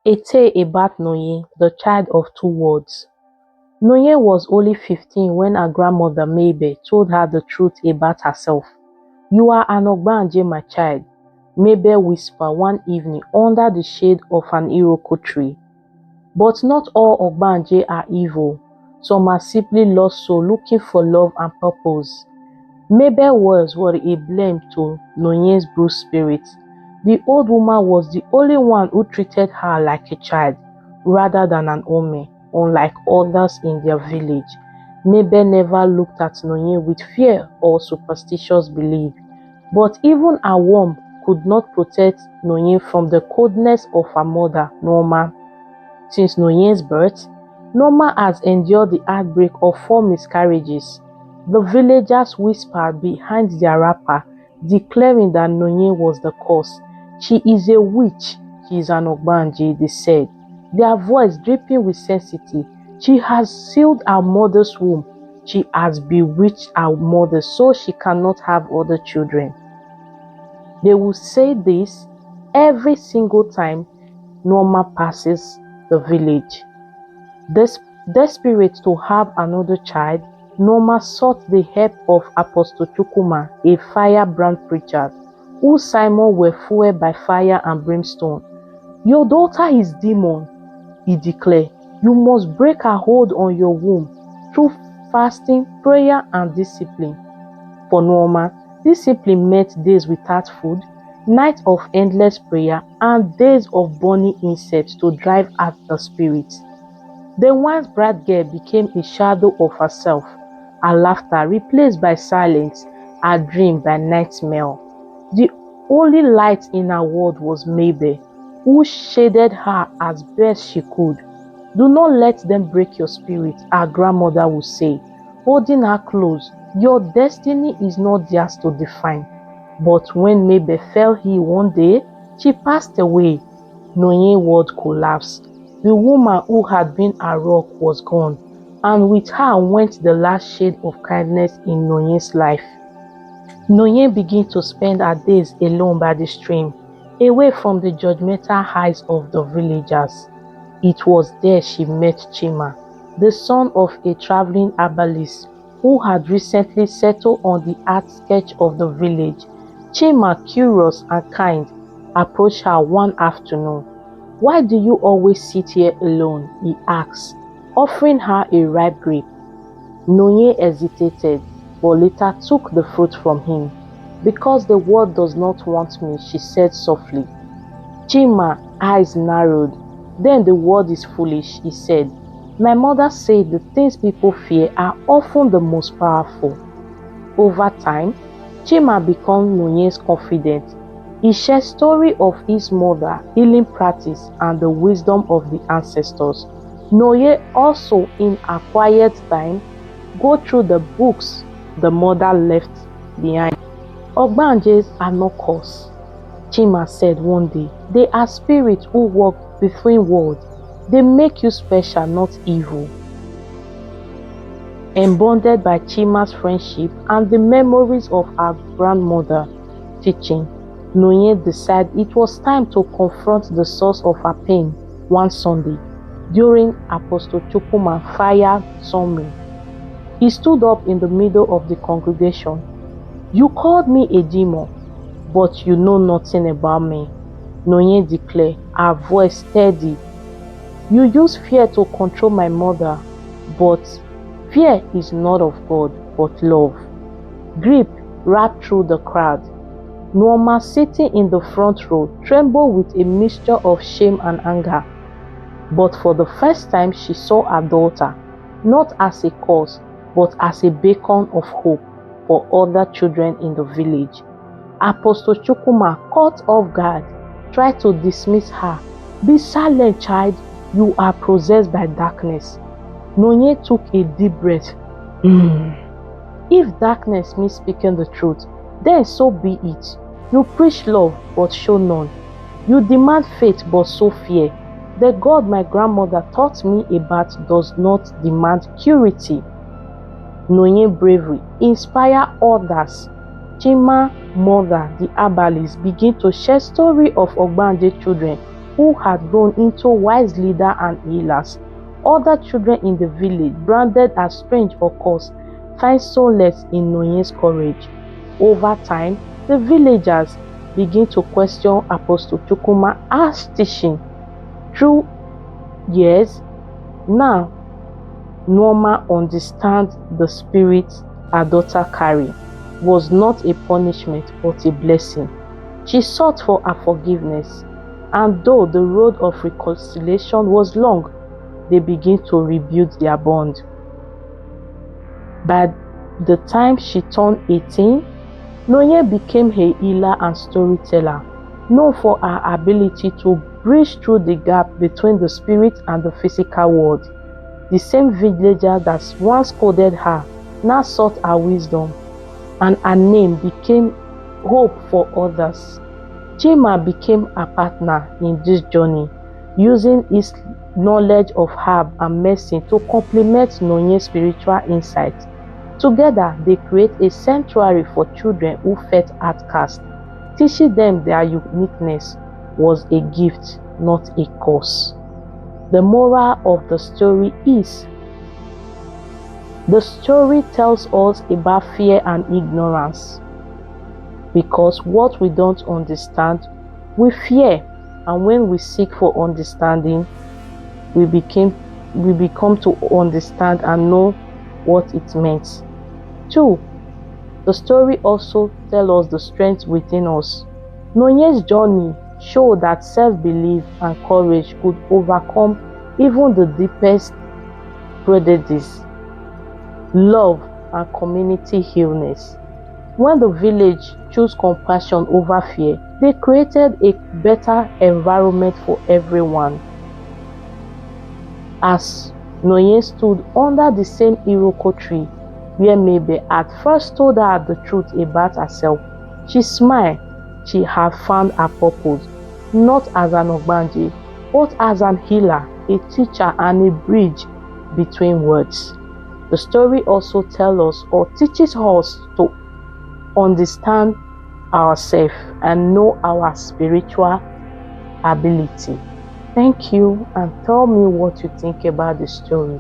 A tale about Noye, the child of two words. Noye was only 15 when her grandmother Mabel told her the truth about herself. "You are an Ogbanje, my child," Mabel whispered one evening under the shade of an Iroko tree. But not all Ogbanje are evil. Some are simply lost souls looking for love and purpose. Mabel's words were a blame to Noye's bruised spirit. The old woman was the only one who treated her like a child rather than an woman, unlike others in their village. Mabel never looked at Noye with fear or superstitious belief, but even her womb could not protect Noye from the coldness of her mother, Norma. Since Noye's birth, Norma has endured the heartbreak of 4 miscarriages. The villagers whispered behind their wrapper, declaring that Noye was the cause. "She is a witch, she is an Ogbanje," they said, their voice dripping with sensitivity. "She has sealed her mother's womb. She has bewitched her mother so she cannot have other children." They will say this every single time Norma passes the village. Desperate to have another child, Norma sought the help of Apostle Chukwuma, a firebrand preacher, whose sermons were fueled by fire and brimstone. "Your daughter is demon," he declared. "You must break her hold on your womb through fasting, prayer, and discipline." For Norma, this simply meant days without food, nights of endless prayer, and days of burning insects to drive out the spirits. The once bright girl became a shadow of herself, her laughter replaced by silence, her dream by nightmare. The only light in her world was Mabel, who shaded her as best she could. "Do not let them break your spirit," her grandmother would say, holding her close. "Your destiny is not theirs to define." But when Mabel fell ill one day, she passed away. Noye's world collapsed. The woman who had been a rock was gone, and with her went the last shade of kindness in Noye's life. Noye began to spend her days alone by the stream, away from the judgmental eyes of the villagers. It was there she met Chima, the son of a traveling herbalist who had recently settled on the outskirts of the village. Chima, curious and kind, approached her one afternoon. "Why do you always sit here alone?" he asked, offering her a ripe grape. Noye hesitated, but later took the fruit from him. "Because the world does not want me," she said softly. Chima's eyes narrowed. "Then the world is foolish," he said. "My mother said the things people fear are often the most powerful." Over time, Chima became Noye's confidant. He shared stories of his mother, healing practice, and the wisdom of the ancestors. Noye also, in her quiet time, go through the books the mother left behind. "Ogbanjes are not curse," Chima said one day. "They are spirits who walk between worlds. They make you special, not evil." Bonded by Chima's friendship and the memories of her grandmother teaching, Noye decided it was time to confront the source of her pain one Sunday during Apostle Chukwuma's fire sermon. He stood up in the middle of the congregation. "You called me a demon, but you know nothing about me," Noye declared, her voice steady. "You use fear to control my mother, but fear is not of God, but love." Grief wrapped through the crowd. Norma, sitting in the front row, trembled with a mixture of shame and anger. But for the first time, she saw her daughter, not as a cause, but as a beacon of hope for other children in the village. Apostle Chukwuma, caught off guard, tried to dismiss her. "Be silent, child. You are possessed by darkness." Noye took a deep breath. "If darkness means speaking the truth, then so be it. You preach love, but show none. You demand faith, but sow fear. The God my grandmother taught me about does not demand purity." Noye's bravery inspired others. Chima's mother, the herbalist, began to share stories of Ogbanje children who had grown into wise leaders and healers. Other children in the village, branded as strange or cursed, find solace in Nonye's courage. Over time, the villagers begin to question Apostle Chukwuma's teaching. Through years, now Norma understands the spirit her daughter carried was not a punishment but a blessing. She sought for her forgiveness, and though the road of reconciliation was long, they begin to rebuild their bond. By the time she turned 18, Nonye became a healer and storyteller, known for her ability to bridge through the gap between the spirit and the physical world. The same villager that once scolded her now sought her wisdom, and her name became hope for others. Chima became a partner in this journey, using his knowledge of herb and medicine to complement Nonye's spiritual insight. Together, they create a sanctuary for children who felt outcast, teaching them their uniqueness was a gift, not a curse. The moral of the story is: the story tells us about fear and ignorance, because what we don't understand, we fear, and when we seek for understanding, we become to understand and know what it meant. 2. The story also tells us the strength within us. Nonye's journey showed that self-belief and courage could overcome even the deepest prejudice, love, and community illness. When the village chose compassion over fear, they created a better environment for everyone. As Nonye stood under the same iroko tree where Mabel at first told her the truth about herself, she smiled. She had found her purpose, not as an ogbanje, but as an healer, a teacher, and a bridge between worlds. The story also tells us or teaches us to understand ourselves and know our spiritual ability. Thank you, and tell me what you think about the story.